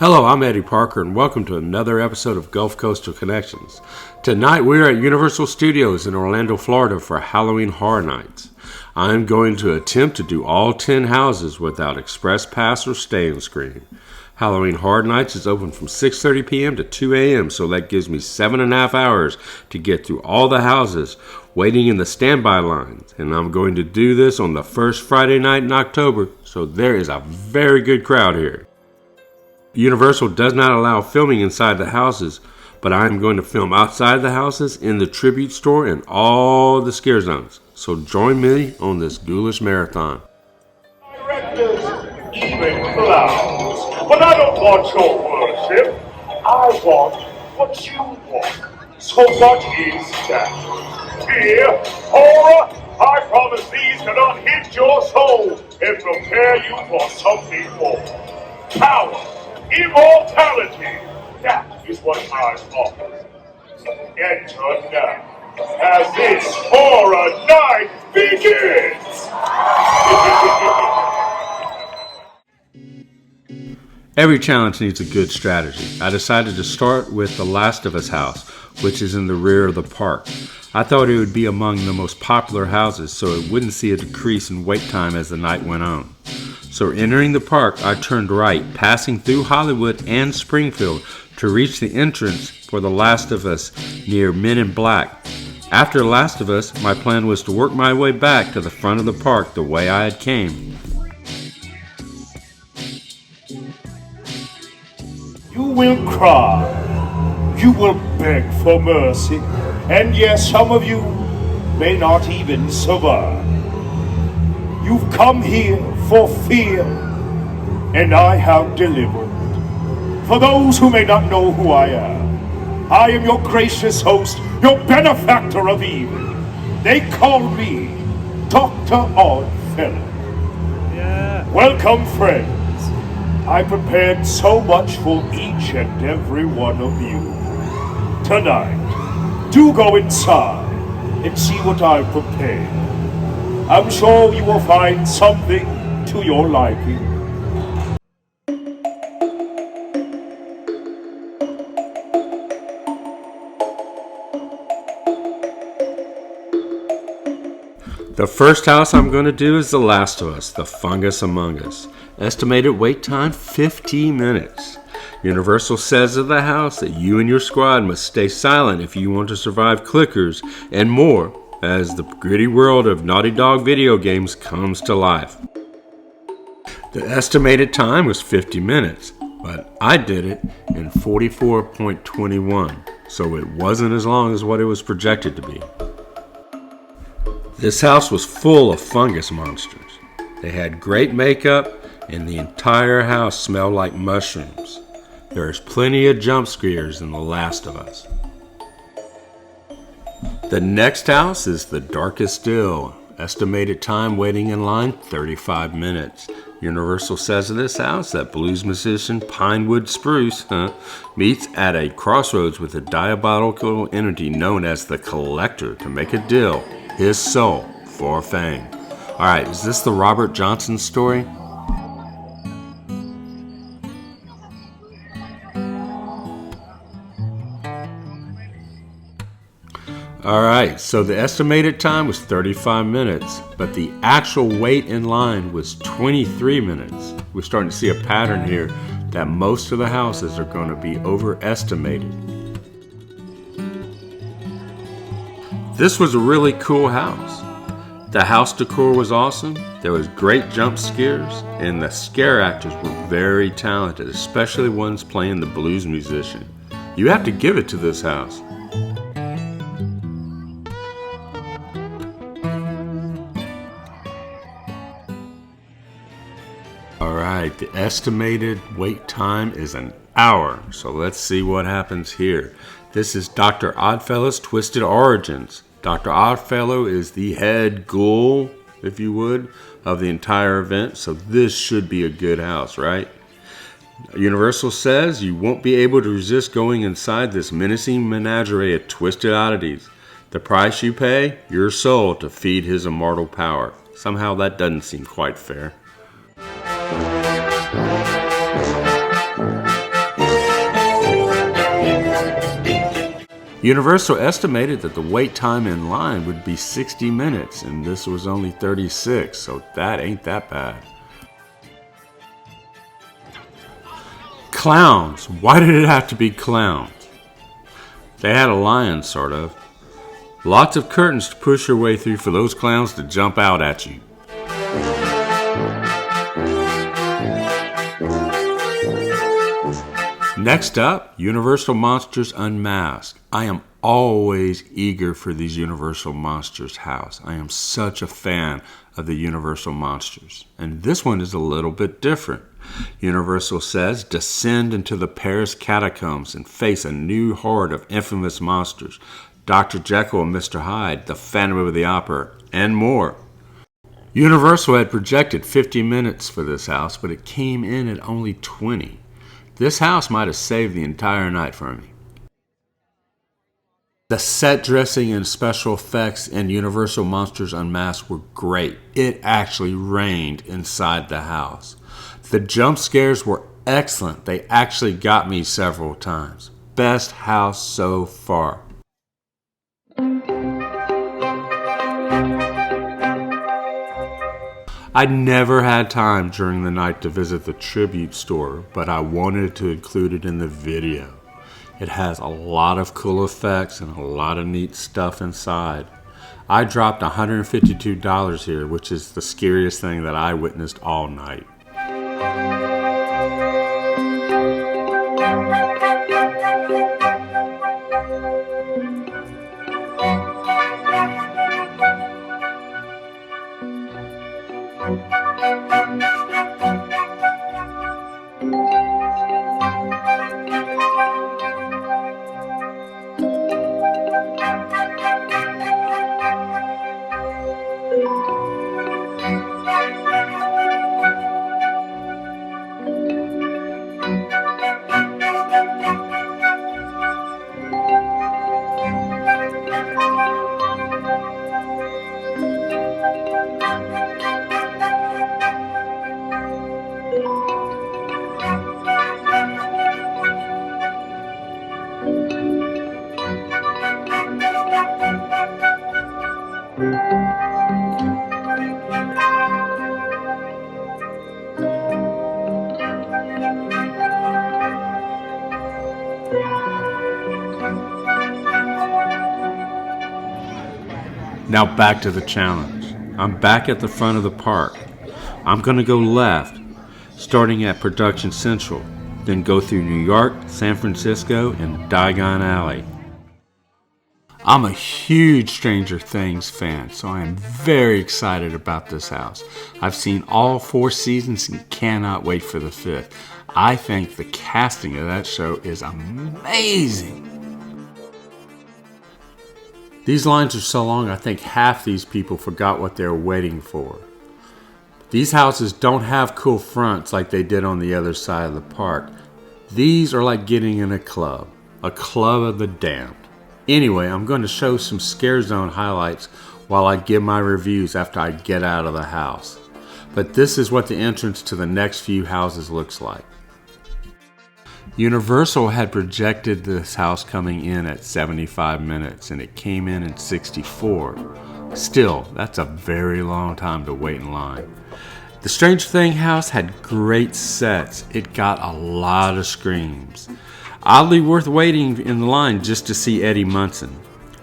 Hello, I'm Eddie Parker, and welcome to another episode of Gulf Coastal Connections. Tonight, we're at Universal Studios in Orlando, Florida for Halloween Horror Nights. I'm going to attempt to do all 10 houses without express pass or stay-in screen. Halloween Horror Nights is open from 6:30 p.m. to 2 a.m., so that gives me 7.5 hours to get through all the houses waiting in the standby lines. And I'm going to do this on the first Friday night in October, so there is a very good crowd here. Universal does not allow filming inside the houses, but I'm going to film outside the houses, in the tribute store, and all the scare zones. So join me on this ghoulish marathon. Directors, even clowns. But I don't want your worship. I want what you want. So what is that? Fear? Horror? I promise these can unhinge your soul and prepare you for something more. Power. Immortality! That is what I offer. Enter now, as this horror night begins! Every challenge needs a good strategy. I decided to start with the Last of Us house, which is in the rear of the park. I thought it would be among the most popular houses, so it wouldn't see a decrease in wait time as the night went on. So entering the park, I turned right, passing through Hollywood and Springfield to reach the entrance for The Last of Us near Men in Black. After The Last of Us, my plan was to work my way back to the front of the park the way I had came. You will cry. You will beg for mercy. And yes, some of you may not even survive. You've come here for fear, and I have delivered. For those who may not know who I am your gracious host, your benefactor of evil. They call me Dr. Oddfellow. Yeah. Welcome, friends. I prepared so much for each and every one of you. Tonight, do go inside and see what I've prepared. I'm sure you will find something to your liking. The first house I'm going to do is The Last of Us, The Fungus Among Us. Estimated wait time, 15 minutes. Universal says of the house that you and your squad must stay silent if you want to survive clickers and more, as the gritty world of Naughty Dog video games comes to life. The estimated time was 50 minutes, but I did it in 44.21, so it wasn't as long as what it was projected to be. This house was full of fungus monsters. They had great makeup, and the entire house smelled like mushrooms. There's plenty of jump scares in The Last of Us. The next house is The Darkest Still. Estimated time waiting in line, 35 minutes. Universal says of this house that blues musician Pinewood Spruce meets at a crossroads with a diabolical entity known as the Collector to make a deal, his soul for fame. Alright, is this the Robert Johnson story? Alright, so the estimated time was 35 minutes, but the actual wait in line was 23 minutes. We're starting to see a pattern here that most of the houses are going to be overestimated. This was a really cool house. The house decor was awesome, there was great jump scares, and the scare actors were very talented, especially ones playing the blues musician. You have to give it to this house. Alright, the estimated wait time is an hour, so let's see what happens here. This is Dr. Oddfellow's Twisted Origins. Dr. Oddfellow is the head ghoul, if you would, of the entire event, so this should be a good house, right? Universal says you won't be able to resist going inside this menacing menagerie of twisted oddities. The price you pay? Your soul to feed his immortal power. Somehow that doesn't seem quite fair. Universal estimated that the wait time in line would be 60 minutes, and this was only 36, so that ain't that bad. Clowns. Why did it have to be clowns? They had a lion, sort of. Lots of curtains to push your way through for those clowns to jump out at you. Next up, Universal Monsters Unmasked. I am always eager for these Universal Monsters house. I am such a fan of the Universal Monsters. And this one is a little bit different. Universal says, descend into the Paris catacombs and face a new horde of infamous monsters. Dr. Jekyll and Mr. Hyde, the Phantom of the Opera, and more. Universal had projected 50 minutes for this house, but it came in at only 20. This house might have saved the entire night for me. The set dressing and special effects in Universal Monsters Unmasked were great. It actually rained inside the house. The jump scares were excellent. They actually got me several times. Best house so far. I never had time during the night to visit the tribute store, but I wanted to include it in the video. It has a lot of cool effects and a lot of neat stuff inside. I dropped $152 here, which is the scariest thing that I witnessed all night. Now back to the challenge. I'm back at the front of the park. I'm going to go left, starting at Production Central, then go through New York, San Francisco, and Diagon Alley. I'm a huge Stranger Things fan, so I am very excited about this house. I've seen all 4 seasons and cannot wait for the 5th. I think the casting of that show is amazing. These lines are so long, I think half these people forgot what they were waiting for. These houses don't have cool fronts like they did on the other side of the park. These are like getting in a club of the damned. Anyway, I'm going to show some Scare Zone highlights while I give my reviews after I get out of the house. But this is what the entrance to the next few houses looks like. Universal had projected this house coming in at 75 minutes and it came in 64. Still, that's a very long time to wait in line. The Stranger Thing house had great sets. It got a lot of screams. Oddly worth waiting in the line just to see Eddie Munson,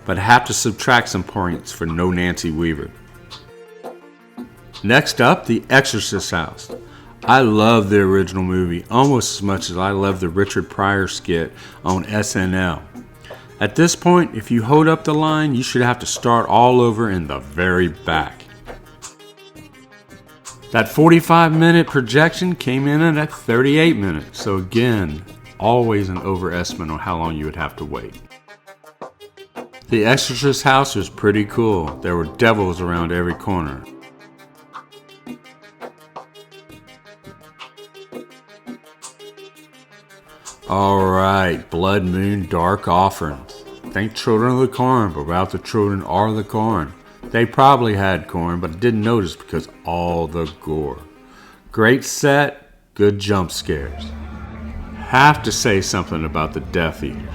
but I have to subtract some points for no Nancy Weaver. Next up, the Exorcist house. I love the original movie almost as much as I love the Richard Pryor skit on SNL. At this point, if you hold up the line, you should have to start all over in the very back. That 45-minute projection came in at 38 minutes, so again, always an overestimate on how long you would have to wait. The Exorcist house was pretty cool. There were devils around every corner. Alright, Blood Moon Dark Offerings. Think Children of the Corn, but without the children are the corn. They probably had corn, but I didn't notice because all the gore. Great set, good jump scares. Have to say something about the Death Eaters.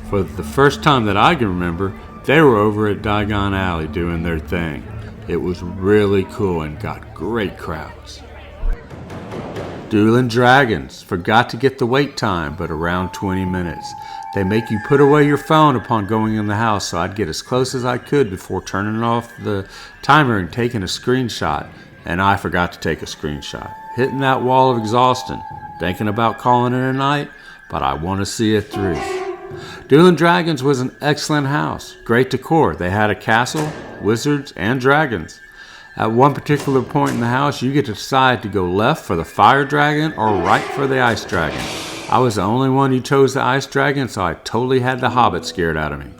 For the first time that I can remember, they were over at Diagon Alley doing their thing. It was really cool and got great crowds. Dueling Dragons. Forgot to get the wait time, but around 20 minutes. They make you put away your phone upon going in the house, so I'd get as close as I could before turning off the timer and taking a screenshot. And I forgot to take a screenshot. Hitting that wall of exhaustion. Thinking about calling it a night, but I want to see it through. Dueling Dragons was an excellent house. Great decor. They had a castle, wizards, and dragons. At one particular point in the house, you get to decide to go left for the fire dragon or right for the ice dragon. I was the only one who chose the ice dragon, so I totally had the hobbit scared out of me.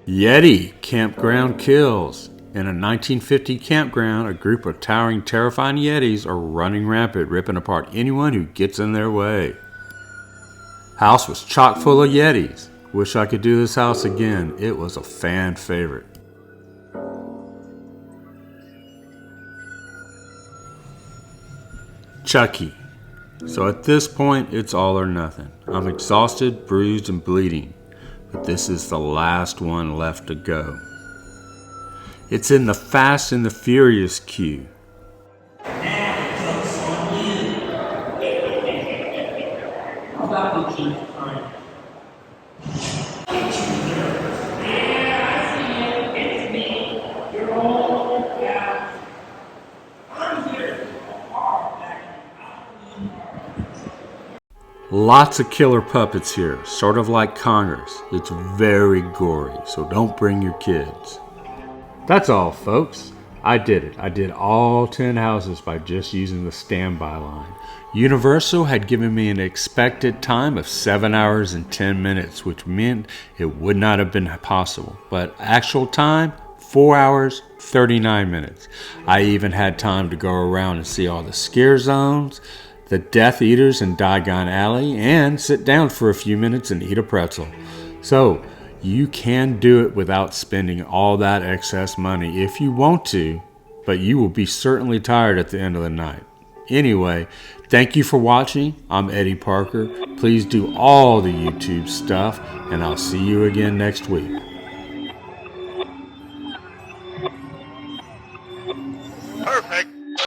Yeti Campground Kills. In a 1950 campground, a group of towering, terrifying Yetis are running rampant, ripping apart anyone who gets in their way. House was chock full of Yetis. Wish I could do this house again. It was a fan favorite. Chucky. So at this point, it's all or nothing. I'm exhausted, bruised, and bleeding, but this is the last one left to go. It's in the Fast and the Furious queue. Lots of killer puppets here, sort of like Congress. It's very gory, so don't bring your kids. That's all, folks. I did it. I did all 10 houses by just using the standby line. Universal had given me an expected time of 7 hours and 10 minutes, which meant it would not have been possible. But actual time, 4 hours, 39 minutes. I even had time to go around and see all the scare zones, the Death Eaters in Diagon Alley, and sit down for a few minutes and eat a pretzel. So, you can do it without spending all that excess money if you want to, but you will be certainly tired at the end of the night. Anyway, thank you for watching. I'm Eddie Parker. Please do all the YouTube stuff, and I'll see you again next week.